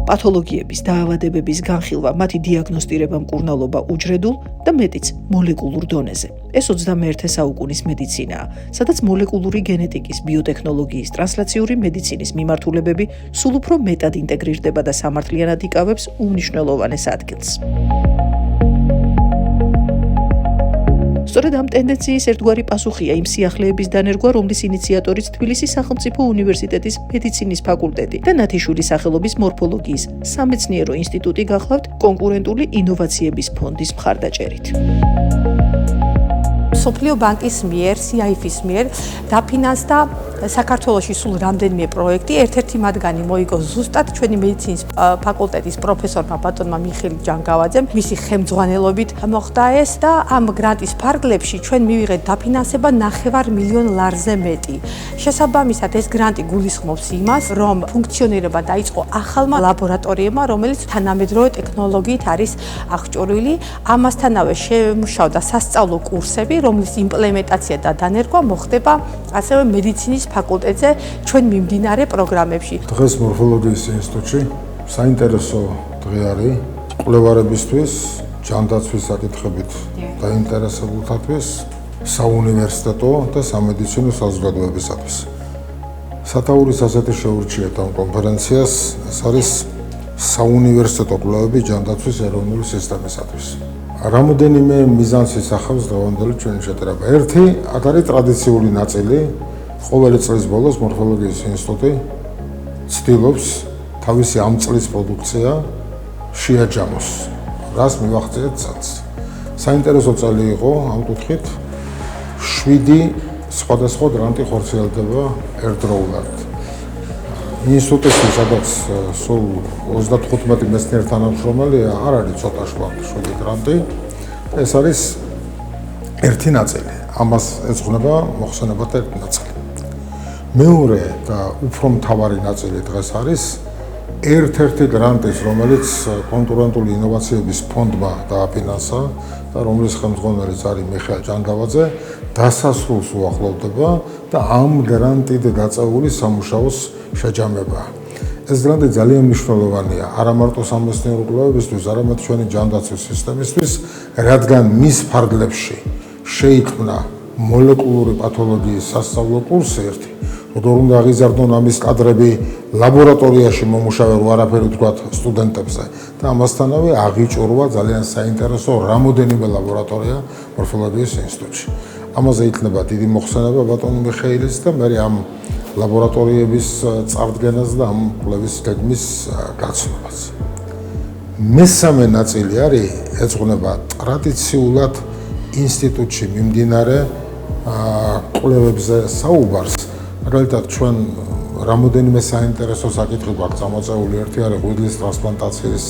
პათოლოგიების, დაავადებების განხილვა, მათი დიაგნოსტირება, მკურნალობა უჯრედულ და მეტიც მოლეკულურ დონეზე. ეს 21 საუკუნის მედიცინაა, სადაც მოლეკულური გენეტიკის, ბიოტექნოლოგიის, ტრანსლაციური მედიცინის მიმართულებები სულ უფრო მეტად ინტეგრირდება და სამართლიანად იკავებს უმნიშვნელოვანეს ადგილს. სწორედ ამ ტენდენციის ერთგვარი პასუხია იმ სიახლეების დანერგვა, რომლის ინიციატორიც თბილისის სახელმწიფო უნივერსიტეტის მედიცინის ფაკულტეტი და ნათიშვილის სახელობის მორფოლოგიის სამეცნიერო ინსტიტუტი გახლავთ კონკურენტული ინოვაციების ფონდის მხარდაჭერით. სოფლიო ბანკის მიერ, CIF-ის მიერ დაფინანსდა საქართველოში სულ რამდენიმე პროექტი, ერთ-ერთი მათგანი მოიგო ზუსტად ჩვენი მედიცინის ფაკულტეტის პროფესორმა ბატონმა მიხეილ ჯანგავაძემ, მისი ხელმძღვანელობით მოხდა ეს და ამ გრანტის ფარგლებში ჩვენ მივიღეთ დაფინანსება 9 მილიონ ლარზე მეტი. შესაბამისად, ეს გრანტი გულისხმობს იმას, რომ ფუნქციონირება დაიწყო ახალმა ლაბორატორიებმა, რომელიც თანამედროვე ტექნოლოგიით არის აღჭურვილი. ამასთანავე შემუშავდა სასწავლო კურსები, რომლის იმპლემენტაცია და დანერგვა მოხდება ასევე მედიცინის ფაკულტეტზე ჩვენ მიმდინარე პროგრამებში. დღეს მორფოლოგიის ინსტიტუტში საინტერესო დღე არის კვლევარებისთვის, ჯანდაცვის საკითხებით დაინტერესებულთათვის, საუნივერსიტეტო და სამედიცინო საზოგადოებისათვის. სათაურის ასეთი შეურჩიეთ ამ კონფერენციას, ეს არის საუნივერსიტეტო კვლევები ჯანდაცვის ეროვნული სისტემისათვის. რამოდენიმე მიზანს ისახავს დღევანდელი ჩვენი შეტყობა. ერთი, აქ არის ტრადიციული ნაწილი. ყოველი წლის ბოლოს მორფოლოგიის ინსტიტუტი ცდილობს თავისი ამ წლის პროდუქცია შეაჯამოს. რას მივახციეთ წელს. საინტერესო წელი იყო ამ კუთხით. 7 სხვადასხვა გრანტი ხორციელდება ერთდროულად. ინსტიტუტში, სადაც სულ 35 მეცნიერ თანამშრომელია, არ არის ცოტა შუა 7 გრანტი. ეს არის ერთი ნაწილი. ამას ეძღვნება მოხსენებათა ერთი ნაწილი. მეორე და უფრო მთავარი ნაწილი დღეს არის ერთ-ერთი გრანტის, რომელიც კონკურენტული ინოვაციების ფონდმა დააფინანსა და რომლის ხელმძღვანელიც არის მიხეილ ჯანგავაძე, დასასრულს უახლოვდება და ამ გრანტით გაწეული სამუშაოს შეჯამება. ეს გრანტი ძალიან მნიშვნელოვანია არა მარტო სამეცნიერო კვლევებისთვის, არამედ ჩვენი ჯანდაცვის სისტემისთვის, რადგან მის ფარგლებში შეიქმნა მოლეკულური პათოლოგიის სასწავლო კურსი ერთი, როგორ უნდა აღიზარდონ ამის კადრები ლაბორატორიაში მომუშავე რო არაფერი ვთქვათ სტუდენტებზე და ამასთანავე აღიჭურვა ძალიან საინტერესო რამოდენიმე ლაბორატორია მორფოლოგიის ინსტიტუტში. ამაზე იქნება დიდი მოხსენება ბატონ მიხეილის და მე ამ ლაბორატორიების წარდგენას და ამ კვლევის გეგმის გაცნობას. მესამე ნაწილი არის ეძღვნება ტრადიციულად ინსტიტუტში მიმდინარე კვლევებზე საუბარს. მაგალითად ჩვენ რამოდენიმე საინტერესო საკითხი გვაქვს წამოწეული. ერთი არის ღვიძლის ტრანსპლანტაციის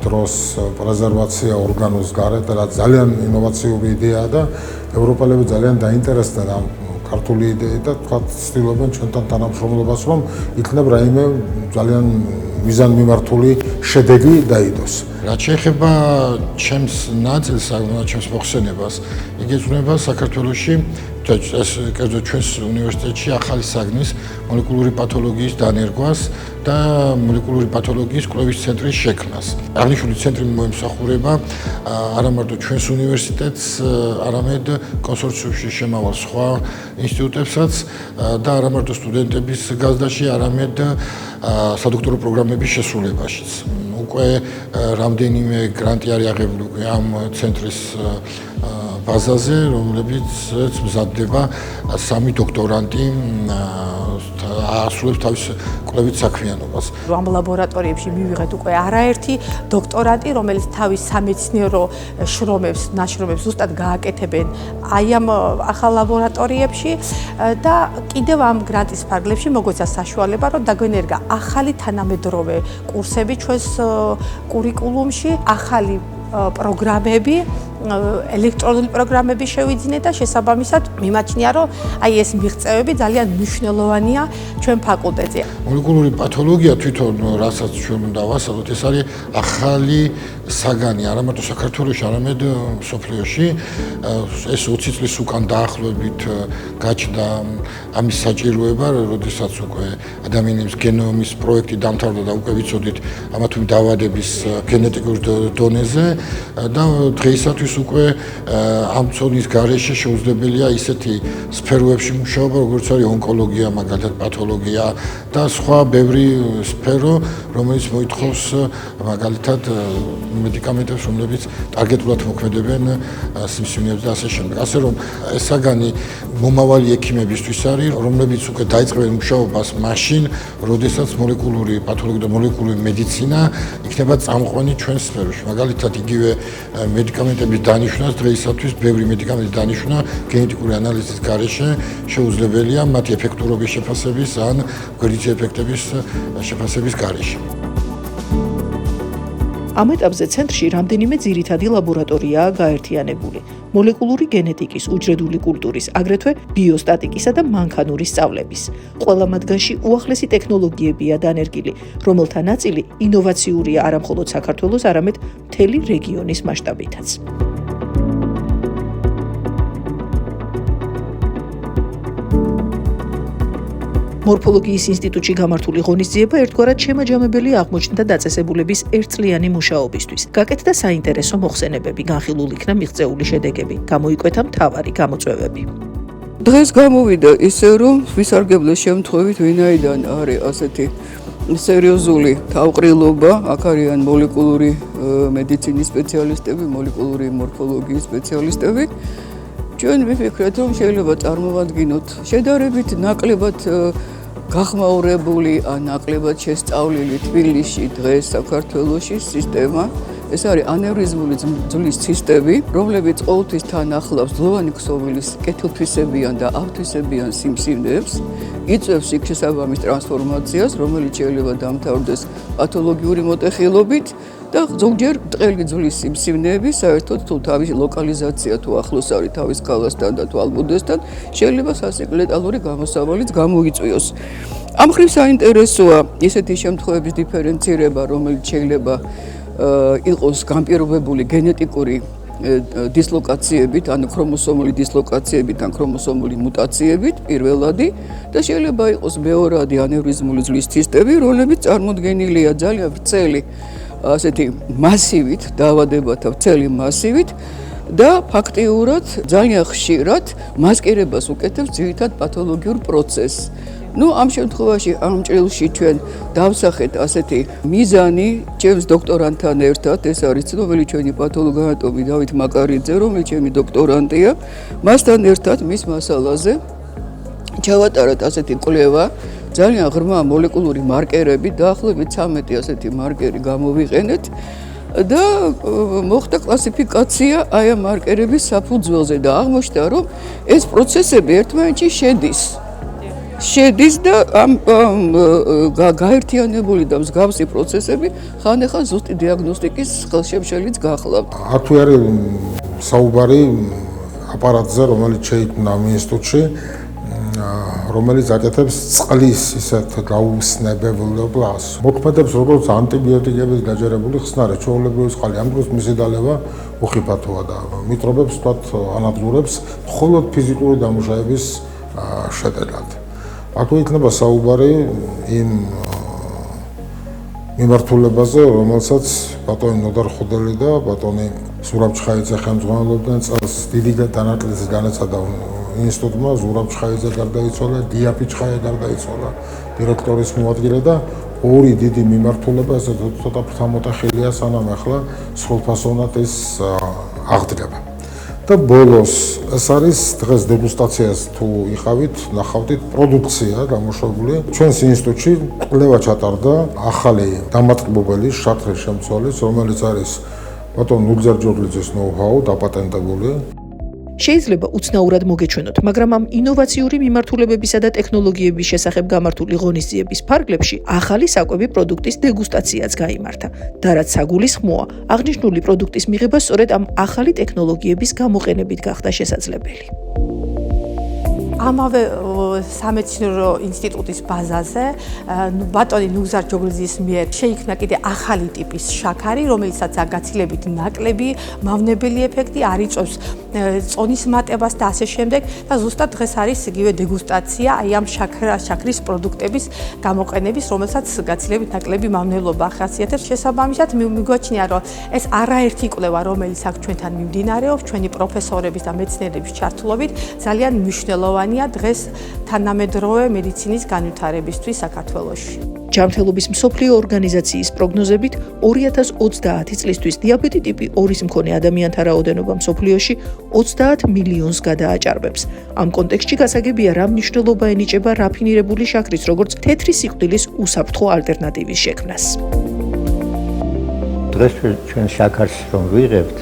დროს პრეზერვაცია ორგანოს გარეთ, რაც ძალიან ინოვაციური იდეაა და ევროპელები ძალიან დაინტერესდნენ ამ ქართული იდეით და თქვა ცდილობენ ჩვენთან თანამშრომლობას, რომ იქნებ რაიმე ძალიან მიზანმიმართული შედეგი დაიდოს. რაც შეეხება ჩემს ნაწილს, ჩემს მოხსენებას, იგი ეძღვნება საქართველოში კერძოდ ჩვენს უნივერსიტეტში ახალი საგნის მოლეკულური პათოლოგიის დანერგვას და მოლეკულური პათოლოგიის კვლევის ცენტრის შექმნას. აღნიშნული ცენტრი მოემსახურება არა მარტო ჩვენს უნივერსიტეტს, არამედ კონსორციუმში შემავალ სხვა ინსტიტუტებსაც და არა მარტო სტუდენტების გაზრდაში, არამედ სადოქტორო პროგრამების შესრულებაშიც. უკვე რამდენიმე გრანტი არის აღებული ამ ცენტრის ბაზაზე, რომლებიც მზადდება 3 დოქტორანტი ასრულებს თავის კვლევით საქმიანობას. ამ ლაბორატორიებში მივიღეთ უკვე არაერთი დოქტორანტი, რომელიც თავის სამეცნიერო ნაშრომებს ზუსტად გააკეთებენ აი ამ ახალ ლაბორატორიებში და კიდევ ამ გრანტის ფარგლებში მოგვეცა საშუალება, რომ დაგვენერგა ახალი თანამედროვე კურსები ჩვენს კურიკულუმში, ახალი პროგრამები ელექტრონული პროგრამები შევიძინე და შესაბამისად მიმაჩნია, რომ აი ეს მიღწევები ძალიან მნიშვნელოვანია ჩვენ ფაკულტეტზე. მოლეკულური პათოლოგია თვითონ რასაც ჩვენ უნდა ვასწავლოთ, ეს არის ახალი საგანი, არა მარტო საქართველოში, არამედ მსოფლიოში. ეს 20 წლის უკან დაახლოებით გაჩნდა ამის საჭიროება, როდესაც უკვე ადამიანის გენომის პროექტი დამთავრდა და უკვე ვიცოდით ამა თუ იმ დაავადების გენეტიკურ დონეზე და დღეისათვის უკვე ამ ცოდნის გარეშე შეუძლებელია ისეთი სფეროებში მუშაობა, როგორც არის ონკოლოგია, მაგალითად პათოლოგია და სხვა ბევრი სფერო, რომელიც მოითხოვს მაგალითად მედიკამენტებს, რომლებიც ტარგეტულად მოქმედებენ სიმსივნეებზე და ასე შემდეგ. ასე რომ ეს საგანი მომავალი ექიმებისთვის არის, რომლებიც უკვე დაიწყებენ მუშაობას მაშინ, როდესაც მოლეკულური პათოლოგია და მოლეკულური მედიცინა იქნება წამყვანი ჩვენ სფეროში. მაგალითად, იგივე მედიკამენტების დანიშვნას დღეისათვის ბევრი მედიკამენტის დანიშვნა გენეტიკური ანალიზის გარეშე შეუძლებელია მათი ეფექტურობის შეფასების ან გვერდითი ეფექტების შეფასების გარეშე. ამ ეტაპზე ცენტრში რამდენიმე ძირითადი ლაბორატორიაა გაერთიანებული. მოლეკულური გენეტიკის, უჯრედული კულტურის, აგრეთვე ბიოსტატიკისა და მანქანური სწავლების. ყველა მათგანში უახლესი ტექნოლოგიებია დანერგილი, რომელთა ნაწილი ინოვაციურია არა მხოლოდ საქართველოს, არამედ მთელი რეგიონის მასშტაბითაც. მორფოლოგიის ინსტიტუტში გამართული ღონისძიება ერთგვარად შემაჯამებელი აღმოჩნდა დაწესებულების ერთწლიანი მუშაობისთვის. გაკეთდა საინტერესო მოხსენებები, განხილულ იქნა მიღწეული შედეგები, გამოიკვეთა მთავარი გამოწვევები. დღეს გამოვიდა ისე, რომ ვისარგებლე შემთხვევით, ვინაიდან არის ასეთი სერიოზული თავყრილობა, აქ არიან მოლეკულური მედიცინის სპეციალისტები, მოლეკულური მორფოლოგიის სპეციალისტები. ჩვენ ვიფიქრეთ, რომ შეიძლება წარმოვადგინოთ შედარებით ნაკლებად გახმაურებული ან ნაკლებად შესწავლილი თბილისში დღეს საქართველოში სისტემა. ეს არის ანევრიზმული ძვლის ცისტები, რომლებიც ყოველთვის თან ახლავს ძვლოვანი ქსოვილის კეთილთვისებიან და ავთვისებიან სიმსივნეებს, იწვევს იქ შესაბამის ტრანსფორმაციას, რომელიც შეიძლება დამთავრდეს პათოლოგიური მოტეხილობით და ზოგჯერ ბრტყელი ძვლის სიმსივნეები საერთოდ თუ თავისი ლოკალიზაცია თუ ახლოს არის თავის ქალაქთან და თუ ალბუდესთან, შეიძლება სასიკლეტალური გამოსავალიც გამოიწვიოს. ამ მხრივ საინტერესოა ისეთი შემთხვევების დიფერენცირება, რომელიც შეიძლება იყოს განპირობებული გენეტიკური დისლოკაციებით, ანუ ქრომოსომული დისლოკაციებით ან ქრომოსომული მუტაციებით პირველადი და შეიძლება იყოს მეორადი ანევრიზმული ძვლის ცისტები, რომლებიც წარმოდგენილია ძალიან ვრცელი ასეთი მასივით, დაავადებათა ვრცელი მასივით და ფაქტიურად ძალიან ხშირად მასკირებას უკეთებს ძირითად პათოლოგიურ პროცესს. ამ შემთხვევაში ამ ჭრილში ჩვენ დავსახეთ ასეთი მიზანი ჩემს დოქტორანტთან ერთად, ეს არის ცნობილი ჩვენი პათოლოგანატომი დავით მაკარიძე, რომელიც ჩემი დოქტორანტია, მასთან ერთად მის მასალაზე ჩავატარეთ ასეთი კვლევა, ძალიან ღრმა მოლეკულური მარკერები, დაახლოებით 13 ასეთი მარკერი გამოვიყენეთ და მოხდა კლასიფიკაცია აი ამ მარკერების საფუძველზე და აღმოჩნდა, რომ ეს პროცესები ერთმანეთში შედის და ამ გაერთიანებული და მსგავსი პროცესები ხანდახან ზუსტი დიაგნოსტიკის ხელშემშელიც გახლავთ. აქვე არის საუბარი აპარატზე, რომელიც შეიქმნა ამ ინსტიტუტში, რომელიც აკეთებს წყლის ისეთ გაუხსნებელობას. მოქმედებს როგორც ანტიბიოტიკების გაჯერებული ხსნარი, ჩვეულებრივი წყალი. ამ დროს მისი დალევა უხიფათოა და მიკრობებს თქვათ ანადგურებს მხოლოდ ფიზიკური დამუშავების შედეგად. აქვე იქნება საუბარი იმ მიმართულებაზე, რომელსაც ბატონი ნოდარ ხუდელი და ბატონი ზურაბ ჩხაიძე ხელმძღვანელობდნენ წელს დიდი დანაკლისი განაცხადა ინსტიტუტმა, ზურაბ ჩხაიძე გარდაიცვალა, დიაფი ჩხაიძე გარდაიცვალა, დირექტორის მოადგილე და ორი დიდი მიმართულება, ესე ცოტა ფრთამოტეხილია, სანამ ახლა სრულფასოვნად ის აღდგება. და ბოლოს ეს არის დღეს დეგუსტაციას თუ იყავით, ნახავდით პროდუქცია გამოშვებული. ჩვენს ინსტიტუტში კვლევა ჩატარდა ახალი დამატკბობელი შაქრის შემცველის, რომელიც არის ბატონ ნუგზარ ჯორლიძის ნოუ-ჰაუ დაპატენტებული. შეიძლება უცნაურად მოგეჩვენოთ, მაგრამ ამ ინოვაციური მიმართულებებისა და ტექნოლოგიების შესახებ გამართული ღონისძიების ფარგლებში ახალი საკვები პროდუქტის დეგუსტაციაც გაიმართა და რაც საგულისხმოა, აღნიშნული პროდუქტის მიღება სწორედ ამ ახალი ტექნოლოგიების გამოყენებით გახდა შესაძლებელი. ამავე სამეცნიერო ინსტიტუტის ბაზაზე ბატონი ნუგზარ ჯოგლიზის მიერ შეიქმნა კიდე ახალი ტიპის შაქარი, რომელიცაც გაცილებით ნაკლები მავნებელი ეფექტი არ იწვევს წონის მატებას და ასე შემდეგ და ზუსტად დღეს არის იგივე დეგუსტაცია აი ამ შაქრის პროდუქტების გამოყენების, რომელსაც გაცილებით ნაკლები მავნებლობა ახასიათებს. შესაბამისად მიგვაჩნია, რომ ეს არაერთი კვლევა, რომელიც აქ ჩვენთან მიმდინარეობს, ჩვენი პროფესორების და მეცნიერების ჩართულობით ძალიან მნიშვნელოვანია დღეს თანამედროვე მედიცინის განვითარებისთვის საქართველოში. ჯანმრთელობის მსოფლიო ორგანიზაციის პროგნოზებით 2030 წლისთვის დიაბეტი ტიპი 2-ის მქონე ადამიანთა რაოდენობა მსოფლიოში 30 მილიონს გადააჭარბებს. ამ კონტექსტში გასაგებია, რა მნიშვნელობა ენიჭება რაფინირებული შაქრის, როგორც თეთრი სიკვდილის უსაფრთხო ალტერნატივის შექმნას. დღეს ჩვენ შაქარს რომ ვიღებთ,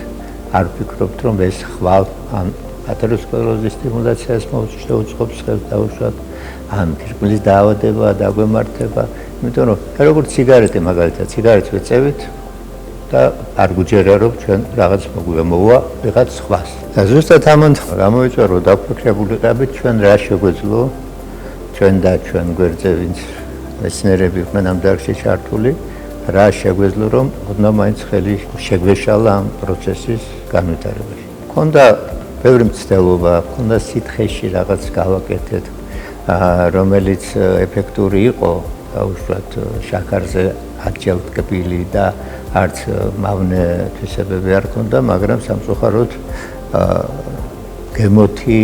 არ ვფიქრობთ, რომ ეს ხვალ ან ათეროსკლეროზის სტიმულაციას მოუწყობს ხელს დაუშვათ, ან ფირკმლის დაავადება, დაგვემართება, იმიტომ რომ როგორც სიგარეტე მაგალითად, სიგარეტს ვეწევით და არ გვიჯერა რომ ჩვენ რაღაც მოგვემოვა ვიღაც სხვას. და ზუსტად ამან გამოიწვა რომ დაფიქრებულიყავით ჩვენ რა შეგვეძლო, ჩვენ და ჩვენ გვერდზე ვინც მეცნიერები იყვნენ ამ დარგში ჩართული, რა შეგვეძლო რომ ოდნავ მაინც ხელი შეგვეშალა ამ პროცესის განვითარებაში. ქონდა ბევრი მცდელობა, ქონდა სითხეში რაღაც გავაკეთეთ, რომელიც ეფექტური იყო, დაუშვათ შაქარზე არჩევთ კბილი და არც მავნე თვისებები არ ქონდა, მაგრამ სამწუხაროდ გემოთი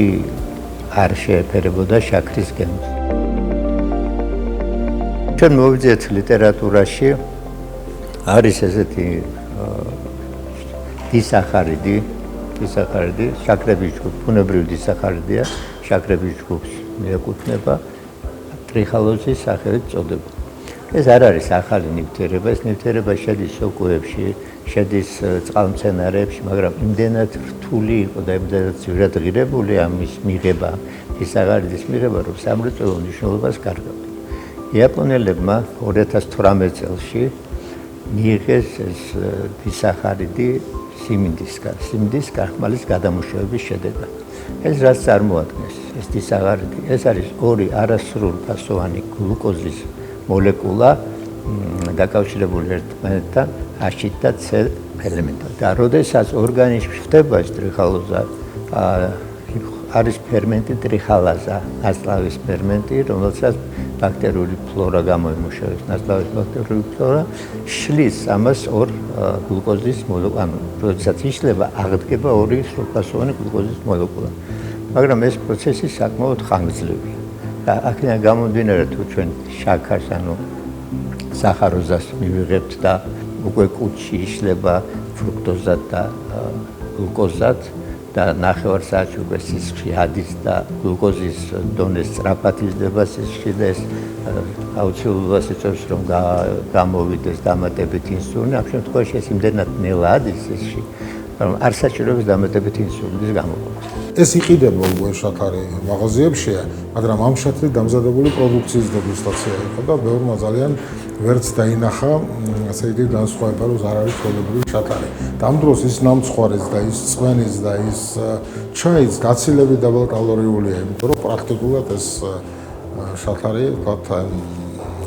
არ შეეფერებოდა შაქრის გემოს. ჩვენ მოვიძიეთ ლიტერატურაში არის ესეთი დისახარიდი, შაქრების ჯგუფი, ბუნებრივი დისახარიდია, შაქრების ჯგუფს მიეკუთვნება, ტრიხალოზის სახელით წოდება. ეს არ არის ახალი ნივთიერება, ეს ნივთიერება შედის სოკოებში, შედის წყალმცენარეებში, მაგრამ იმდენად რთული იყო და იმდენად ძვირად ღირებული ამის მიღება, დისახარიდის მიღება, რომ სამრეწველო მნიშვნელობას კარგავდა. იაპონელებმა 2018 წელს მიიღეს ეს დისახარიდი სიმინდის ქარხმალის გადამუშავების შედეგად. ეს რაც წარმოადგენს, ეს დისახარიდი, ეს არის ორი არასრულფასოვანი გლუკოზის მოლეკულა დაკავშირებული ერთმანეთთან H და C ელემენტად. და როდესაც ორგანიზმში ხდება ეს ტრიხალოზა, არის ფერმენტი ტრიხალაზა, ნაცლავის ფერმენტი, რომელსაც ბაქტერიული ფლორა გამოიმუშავებს, ნაცლავის ბაქტერიული ფლორა შლის ამას ორ გლუკოზის მოლეკულას, როდესაც იშლება, აღდგება ორი სრულფასოვანი გლუკოზის მოლეკულა. მაგრამ ეს პროცესი საკმაოდ ხანგრძლივია. და აქედან გამომდინარე, თუ ჩვენ შაქარს, ანუ სახაროზას მივიღებთ და უკვე კუჭში იშლება ფრუქტოზად და გლუკოზად და ნახევარსაათში უკვე სისხლში ადის და გლუკოზის დონე სწრაფად იზრდება სისხლში და ეს აუცილებლობას იწვევს, რომ გამოვიდეს დამატებით ინსულინი. ამ შემთხვევაში ეს იმდენად ნელა ადის სისხლში, რომ არ საჭიროებს დამატებით ინსულინის გამოყოფას. ეს იყიდება უკვე შაქარი მაღაზიებშია, მაგრამ ამ შაქრის დამზადებული პროდუქციის დეგუსტაცია იყო და ბევრმა ძალიან ვერც დაინახა, ასე იგი განსხვავება, რომ არ არის ჩვეულებრივი შაქარი. და ამ დროს ის ნამცხვარის და ის წვენის და ის ჩაის გაცილებით დაბალკალორიულია, იმიტომ რომ პრაქტიკულად ეს შაქარი, ვთქვათ,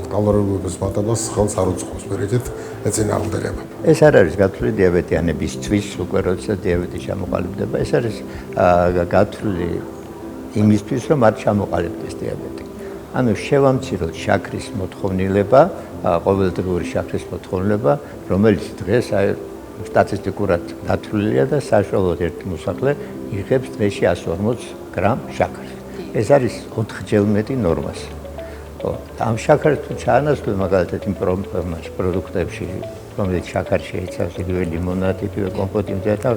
კალორიულობის მატებას ხელს არ უწყობს, მერეთით ეწინააღმდეგება. ეს არ არის გათვლილი დიაბეტიანებისთვის, უკვე როცა დიაბეტი ჩამოყალიბდება, ეს არის გათვლილი იმისთვის, რომ არ ჩამოყალიბდეს დიაბეტი. ანუ შევამციროთ შაქრის მოთხოვნილება, ყოველდღიური შაქრის მოთხოვნილება, რომელიც დღეს სტატისტიკურად დათვლილია და საშუალოდ ერთი მოსახლე იღებს დღეში 140 გრამ შაქარს. ეს არის 4-ჯერ მეტი ნორმას. ამ შაქარს თუ ჩაანაცვლებ მაგალითად იმ პროდუქტებში, რომელიც შაქარი შეიცავს, იგივე ლიმონადი, იგივე კომპოტი, და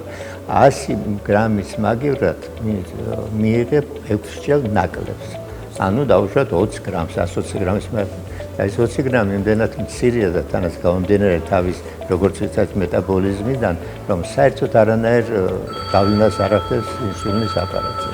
100 გრამის მაგივრად მიიღებ 6-ჯერ ნაკლებს. ანუ დაუშვათ 20 გრამს, 120 გრამის ეს 20 გრამი იმდენად მცირეა და თანაც გამომდინარე თავის როგორც ვთქვათ მეტაბოლიზმიდან, რომ საერთოდ არანაირ გავლენას არ ახდენს ინსულინის აპარატზე.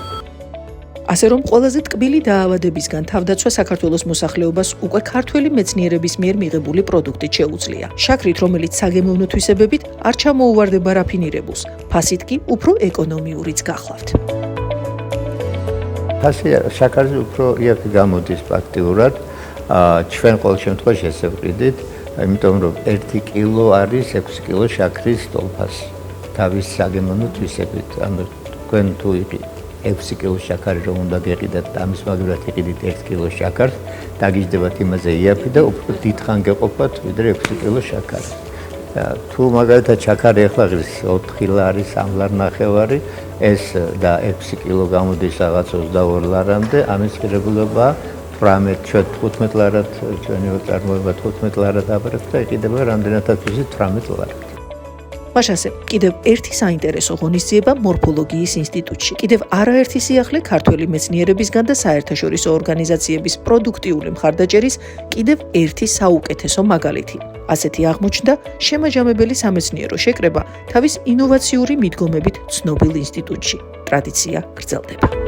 ასე რომ ყველაზე ტკბილი დაავადებისგან თავდაცვა საქართველოს მოსახლეობას უკვე ქართველი მეცნიერების მიერ მიღებული პროდუქტით შეუძლია. შაქრით, რომელიც საგემოვნო თვისებებით არ ჩამოუვარდება რაფინირებულს, ფასით კი უფრო ეკონომიურიც გახლავთ. ფასი შაქარზე უფრო იაფი გამოდის ფაქტიურად. ჩვენ ყოველ შემთხვევაში ესე ვყიდით, იმიტომ რომ 1 კილო არის 6 კილო შაქრის ტოლფასი. თავის საგემოვნო თვისებით, ანუ თქვენ თუ იყიდეთ 6 კილო შაქარი რომ უნდა გეყიდათ და ამის მაგალითად იყიდით 1 კილო შაქარს, დაგიჯდებათ იმაზე იაფი და უფრო დიდხან გეყოფათ ვიდრე 6 კილო შაქარი. თუ მაგალითად შაქარი ახლა ღირს 4 ლარი, 3 ლარი ნახევარი, ეს და 6 კილო გამოდის რაღაც 22 ლარამდე, ამის ღირებულება 15 ლარად ჩვენი წარმოება 15 ლარად აბერებს და იყიდება რამდენადაც ვიზით 18 ლარი. მაშასე, კიდევ ერთი საინტერესო ღონისძიება მორფოლოგიის ინსტიტუტში. კიდევ არაერთი სიახლე ქართველი მეცნიერებისგან და საერთაშორისო ორგანიზაციების პროდუქტიული მხარდაჭერის კიდევ ერთი საუკეთესო მაგალითი. ასეთი აღმოჩნდა შემაჯამებელი სამეცნიერო შეკრება თავის ინოვაციური მიდგომებით ცნობილ ინსტიტუტში. ტრადიცია გრძელდება.